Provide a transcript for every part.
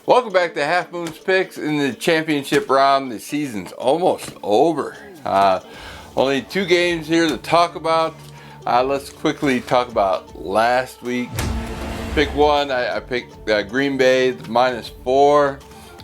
Welcome back to Half Moon's Picks in the championship round. The season's almost over. Only 2 games here to talk about. Let's quickly talk about last week. Pick 1, I picked Green Bay -4.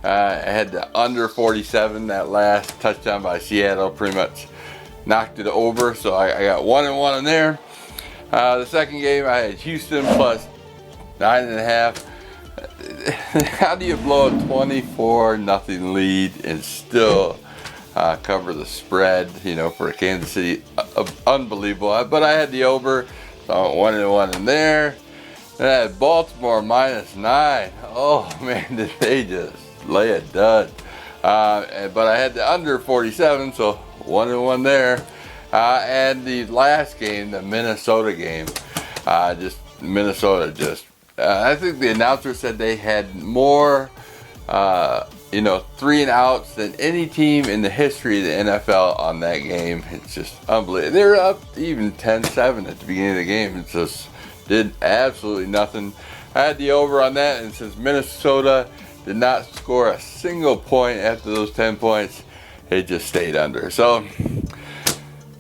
I had the under 47. That last touchdown by Seattle pretty much knocked it over. So I got 1-1 in there. The second game I had Houston +9.5. How do you blow a 24-0 lead and still cover the spread, for Kansas City? Unbelievable. But I had the over, so I went 1-1 in there. And I had Baltimore -9. Oh man, did they just lay a dud. But I had the under 47, so 1-1 there. And the last game, the Minnesota game, Minnesota just. I think the announcer said they had more, 3-and-outs than any team in the history of the NFL on that game. It's just unbelievable. They were up even 10-7 at the beginning of the game. It just did absolutely nothing. I had the over on that, and since Minnesota did not score a single point after those 10 points, it just stayed under. So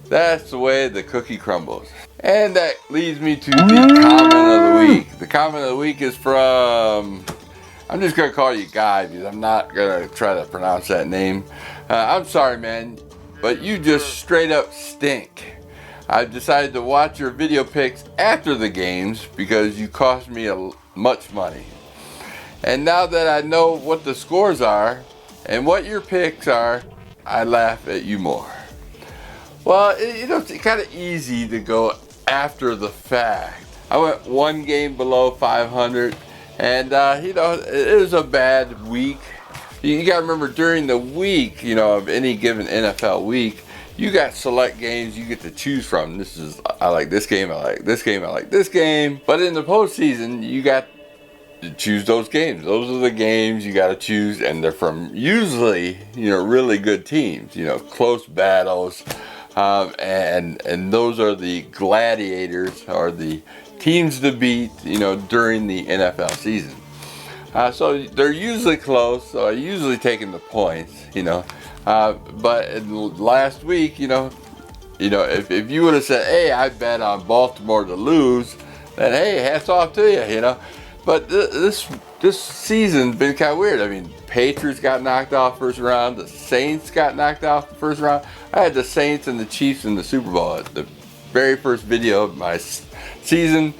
that's the way the cookie crumbles. And that leads me to the comment of the week. The comment of the week is from, I'm just going to call you Guy because I'm not going to try to pronounce that name. I'm sorry, man, but you just straight up stink. I've decided to watch your video picks after the games because you cost me much money. And now that I know what the scores are and what your picks are, I laugh at you more. Well, it's kind of easy to go after the fact. I went 1 game below 500, and it was a bad week. You got to remember, during the week, of any given NFL week, you got select games you get to choose from. I like this game, I like this game, I like this game. But in the postseason, you got to choose those games. Those are the games you got to choose, and they're from usually, really good teams, close battles. And those are the gladiators, or the teams to beat, during the NFL season. So they're usually close, so I usually taking the points, But in last week, if you would have said, hey, I bet on Baltimore to lose, then hey, hats off to you, But this season's been kind of weird. I mean, Patriots got knocked off first round. The Saints got knocked off the first round. I had the Saints and the Chiefs in the Super Bowl at the very first video of my season.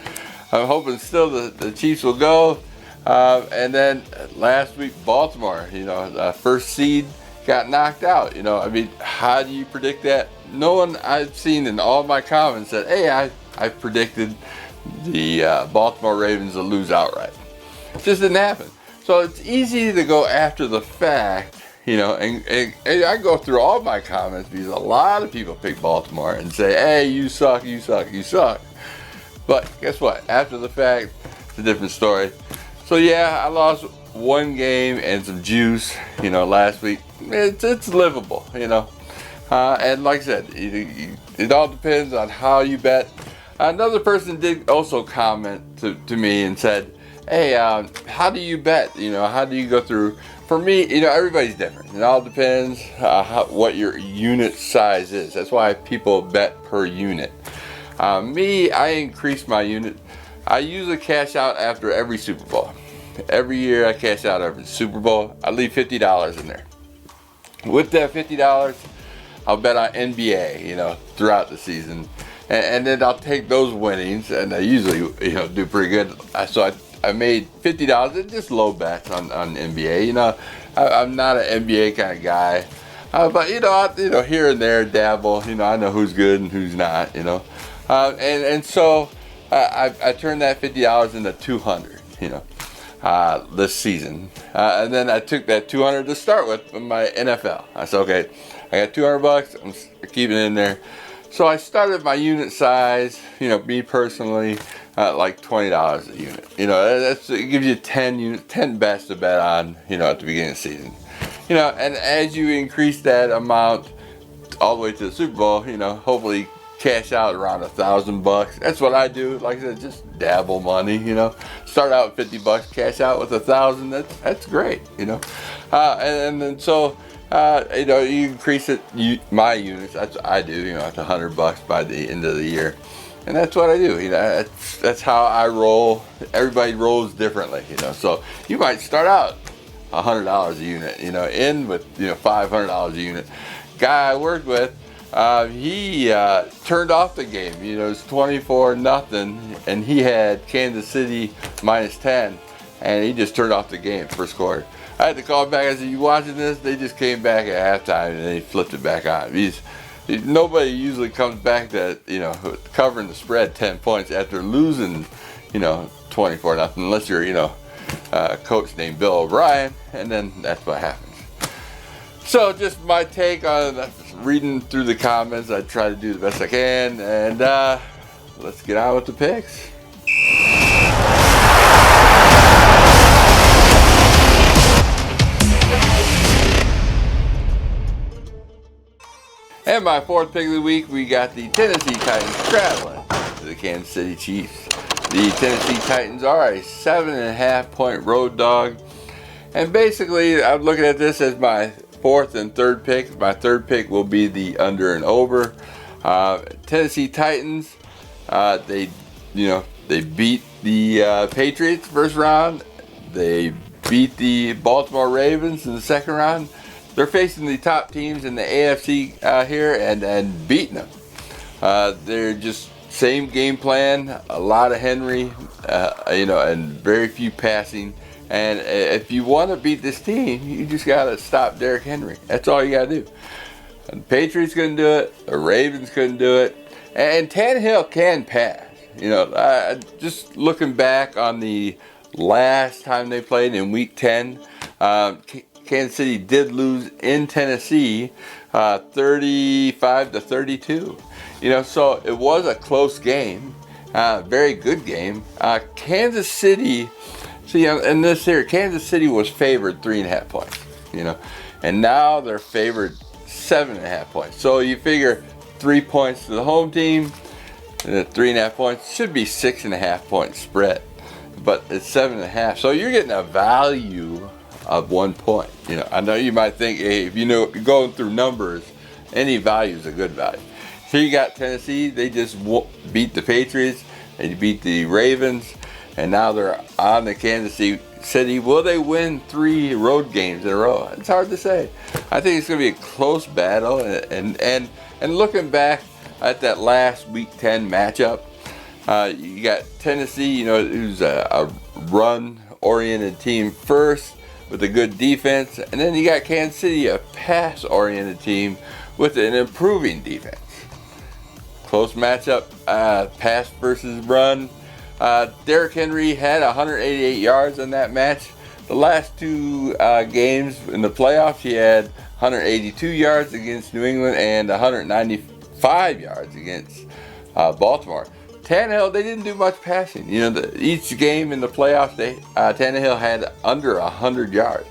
I'm hoping still the Chiefs will go. And then last week, Baltimore, the first seed got knocked out. I mean, how do you predict that? No one I've seen in all my comments said, hey, I predicted the Baltimore Ravens to lose outright. It just didn't happen. So it's easy to go after the fact, and I go through all my comments because a lot of people pick Baltimore and say, hey, you suck, you suck, you suck. But guess what? After the fact, it's a different story. So yeah, I lost 1 game and some juice, last week. It's livable, And like I said, it all depends on how you bet. Another person did also comment to me and said, hey, how do you bet? How do you go through? For me, everybody's different. It all depends what your unit size is. That's why people bet per unit. Me, I increase my unit. I usually cash out after every Super Bowl. Every year I cash out every Super Bowl. I leave $50 in there. With that $50, I'll bet on NBA, throughout the season. And then I'll take those winnings, and I usually, do pretty good. So I made $50. It's just low bets on NBA. I'm not an NBA kind of guy, but I, here and there dabble. I know who's good and who's not. And so I turned that $50 into $200. This season, and then I took that $200 to start with from my NFL. I said, okay, I got $200. I'm keeping it in there. So I started my unit size, me personally, like $20 a unit. It gives you 10 units, 10 bets to bet on, at the beginning of the season. And as you increase that amount all the way to the Super Bowl, hopefully cash out around $1,000. That's what I do. Like I said, just dabble money, you know. Start out with $50, cash out with $1,000. That's great, you know. And then so you know, you increase it. My units, that's what I do. You know, it's $100 by the end of the year, and that's what I do. You know, that's how I roll. Everybody rolls differently, you know. So you might start out $100 a unit, you know, in with, you know, $500 a unit. Guy I worked with, he turned off the game. You know, it was 24-0, and he had Kansas City -10, and he just turned off the game first quarter. I had to call back. I said, "You watching this?" They just came back at halftime, and they flipped it back on. Nobody usually comes back to, you know, covering the spread 10 points after losing, you know, 24-0, unless you're, you know, a coach named Bill O'Brien, and then that's what happens. So just my take on reading through the comments. I try to do the best I can, and let's get on with the picks. And my fourth pick of the week, we got the Tennessee Titans traveling to the Kansas City Chiefs. The Tennessee Titans are a 7.5-point road dog. And basically, I'm looking at this as my fourth and third pick. My third pick will be the under and over. Tennessee Titans, they beat the Patriots first round. They beat the Baltimore Ravens in the second round. They're facing the top teams in the AFC here and beating them. They're just same game plan, a lot of Henry, you know, and very few passing. And if you want to beat this team, you just got to stop Derrick Henry. That's all you got to do. And the Patriots couldn't do it. The Ravens couldn't do it. And Tannehill can pass. You know, just looking back on the last time they played in Week 10, Kansas City did lose in Tennessee 35-32. You know, so it was a close game, very good game. Kansas City, in this here, Kansas City was favored 3.5 points, you know, and now they're favored 7.5 points. So you figure 3 points to the home team, and 3.5 points should be 6.5 point spread, but it's 7.5. So you're getting a value of 1 point. You know, I know you might think, hey, if you know going through numbers, any value is a good value. So you got Tennessee, they just beat the Patriots, they beat the Ravens, and now they're on the Kansas City. Will they win 3 road games in a row? It's hard to say. I think it's going to be a close battle, and looking back at that last Week 10 matchup, you got Tennessee, you know, who's a run-oriented team first, with a good defense, and then you got Kansas City, a pass-oriented team with an improving defense. Close matchup, pass versus run. Derrick Henry had 188 yards in that match. The last 2 games in the playoffs, he had 182 yards against New England and 195 yards against Baltimore. Tannehill, they didn't do much passing. You know, each game in the playoffs, Tannehill had under 100 yards.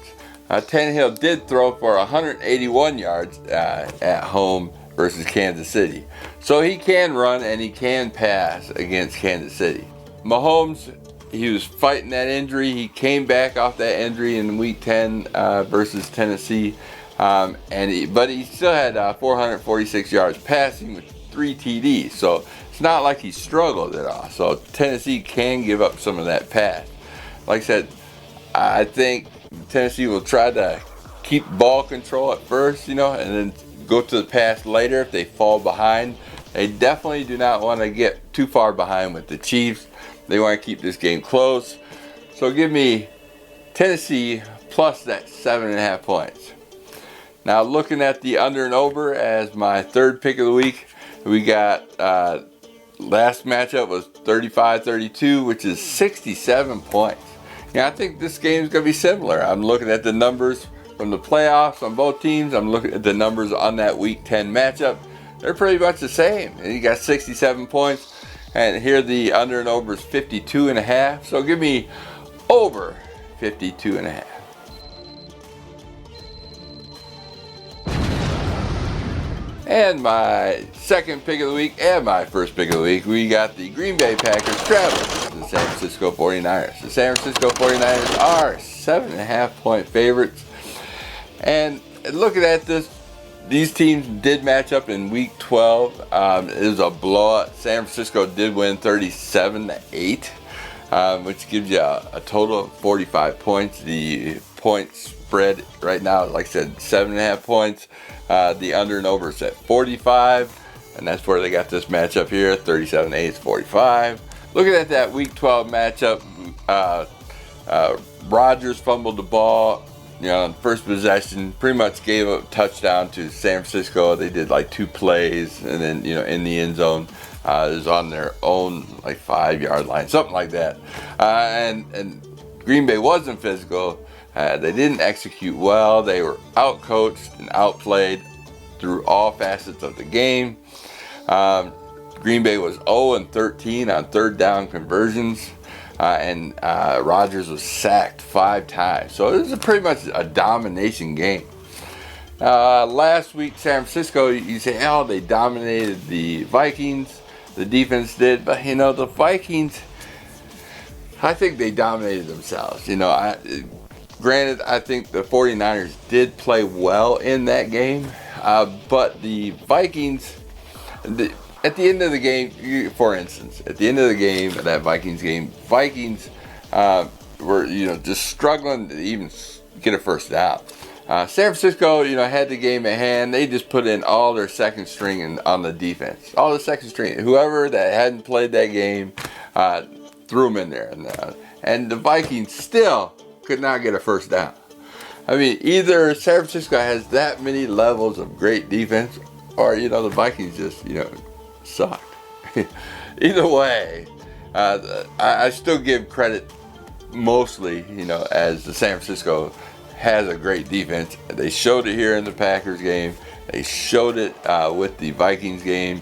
Tannehill did throw for 181 yards at home versus Kansas City. So he can run and he can pass against Kansas City. Mahomes, he was fighting that injury. He came back off that injury in Week 10 versus Tennessee. But he still had 446 yards passing with 3 TDs. So it's not like he struggled at all. So Tennessee can give up some of that pass. Like I said, I think Tennessee will try to keep ball control at first, you know, and then go to the pass later if they fall behind. They definitely do not want to get too far behind with the Chiefs. They want to keep this game close. So give me Tennessee plus that 7.5 points. Now looking at the under and over as my third pick of the week, we got last matchup was 35-32, which is 67 points. Yeah, I think this game is going to be similar. I'm looking at the numbers from the playoffs on both teams. I'm looking at the numbers on that Week 10 matchup. They're pretty much the same. And you got 67 points. And here the under and over is 52.5. So give me over 52.5. And my second pick of the week and my first pick of the week, we got the Green Bay Packers traveling to the San Francisco 49ers. The San Francisco 49ers are 7.5-point favorites. And looking at this, these teams did match up in week 12. It was a blowout. San Francisco did win 37-8, which gives you a total of 45 points. The points spread right now, like I said, 7.5 points. The under and over is at 45, and that's where they got this matchup here. 37-8 is 45. Looking at that week 12 matchup, Rodgers fumbled the ball, on first possession, pretty much gave a touchdown to San Francisco. They did like 2 plays, and then in the end zone, it was on their own like 5-yard line, something like that. And Green Bay wasn't physical. They didn't execute well. They were outcoached and outplayed through all facets of the game. Green Bay was 0-13 on third down conversions, and Rodgers was sacked 5 times. So it was pretty much a domination game. Last week, San Francisco, you say, they dominated the Vikings. The defense did, but the Vikings, I think they dominated themselves. Granted, I think the 49ers did play well in that game, but the Vikings, at the end of the game, for instance, at the end of the game, that Vikings game, Vikings were, just struggling to even get a first down. San Francisco, had the game at hand. They just put in all their second string on the defense. All the second string. Whoever that hadn't played that game, threw them in there. And the Vikings still could not get a first down. I mean, either San Francisco has that many levels of great defense, or the Vikings just sucked. Either way, I still give credit mostly as the San Francisco has a great defense. They showed it here in the Packers game. They showed it with the Vikings game,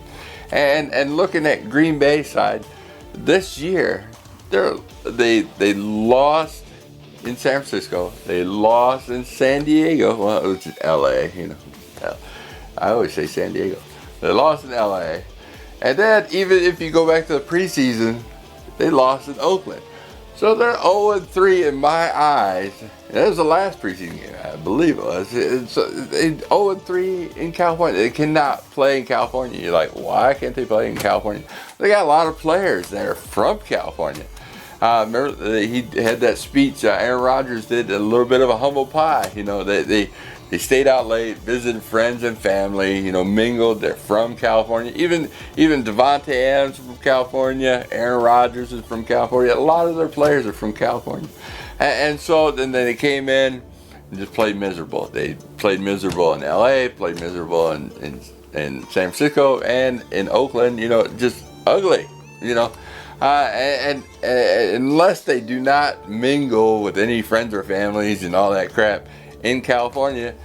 and looking at Green Bay side this year, they lost in San Francisco. They lost in San Diego. Well, it was LA, I always say San Diego. They lost in LA. And then even if you go back to the preseason, they lost in Oakland. So they're 0-3 in my eyes. And that was the last preseason game, I believe it was. So they 0-3 in California. They cannot play in California. You're like, why can't they play in California? They got a lot of players that are from California. Remember, he had that speech. Aaron Rodgers did a little bit of a humble pie. They stayed out late, visited friends and family. Mingled. They're from California. Even Devontae Adams is from California. Aaron Rodgers is from California. A lot of their players are from California, and so then they came in and just played miserable. They played miserable in LA, played miserable in San Francisco, and in Oakland. Just ugly. And unless they do not mingle with any friends or families and all that crap in California,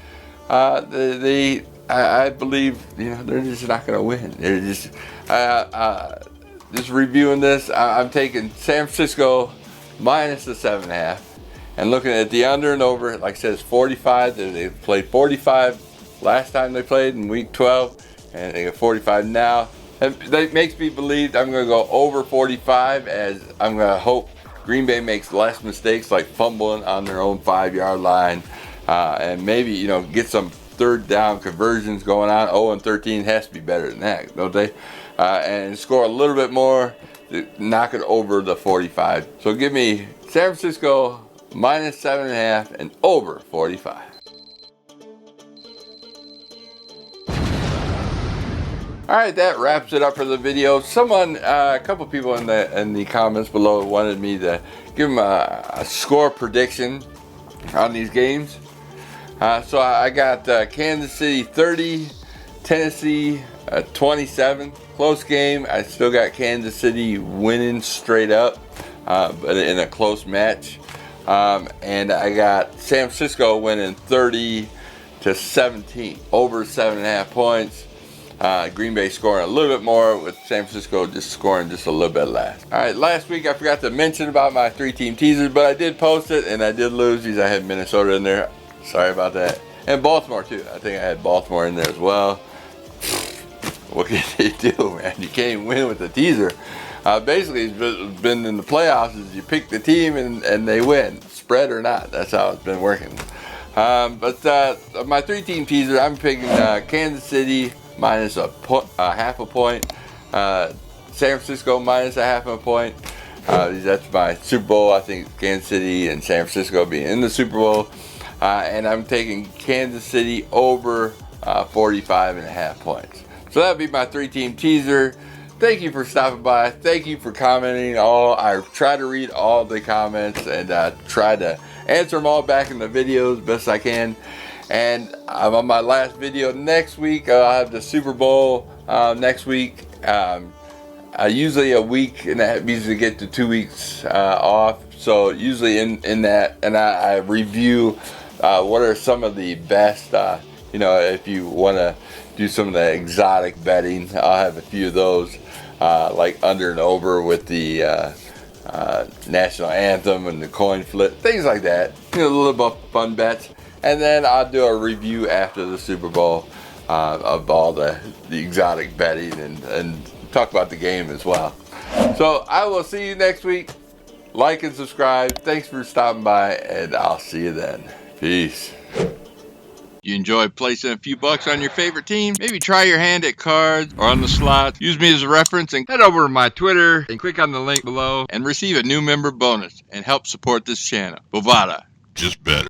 I believe they're just not going to win. They're just reviewing this. I'm taking San Francisco minus the 7.5, and looking at the under and over. Like I said, it's 45. They played 45 last time they played in week 12, and they got 45 now. That makes me believe I'm going to go over 45, as I'm going to hope Green Bay makes less mistakes, like fumbling on their own 5-yard line, and maybe get some third down conversions going on. 0-13 has to be better than that, don't they? And score a little bit more, knock it over the 45. So give me San Francisco minus 7.5 and over 45. All right, that wraps it up for the video. Someone, a couple people in the comments below wanted me to give them a score prediction on these games. So I got Kansas City 30, Tennessee 27. Close game. I still got Kansas City winning straight up, but in a close match. And I got San Francisco winning 30-17, over 7.5 points. Green Bay scoring a little bit more, with San Francisco just scoring just a little bit less. All right, last week I forgot to mention about my 3-team teasers, but I did post it, and I did lose these. I had Minnesota in there. Sorry about that. And Baltimore, too. I think I had Baltimore in there as well. what can they do, man? You can't win with the teaser. Basically, it's been in the playoffs is you pick the team and they win, spread or not. That's how it's been working. But my 3-team teaser, I'm picking Kansas City minus half a point, San Francisco minus a half a point. That's my Super Bowl. I think Kansas City and San Francisco being in the Super Bowl. And I'm taking Kansas City over 45.5 points. So that'd be my 3-team teaser. Thank you for stopping by. Thank you for commenting. I try to read all the comments and try to answer them all back in the videos best I can. And I'm on my last video next week. I'll have the Super Bowl next week. Usually a week and that usually get to 2 weeks off. So usually in that, and I review what are some of the best, if you want to do some of the exotic betting, I'll have a few of those, like under and over with the national anthem and the coin flip, things like that. A little bit of fun bets. And then I'll do a review after the Super Bowl of all the exotic betting and talk about the game as well. So I will see you next week. Like and subscribe. Thanks for stopping by, and I'll see you then. Peace. You enjoy placing a few bucks on your favorite team? Maybe try your hand at cards or on the slots. Use me as a reference and head over to my Twitter and click on the link below and receive a new member bonus and help support this channel. Bovada. Just better.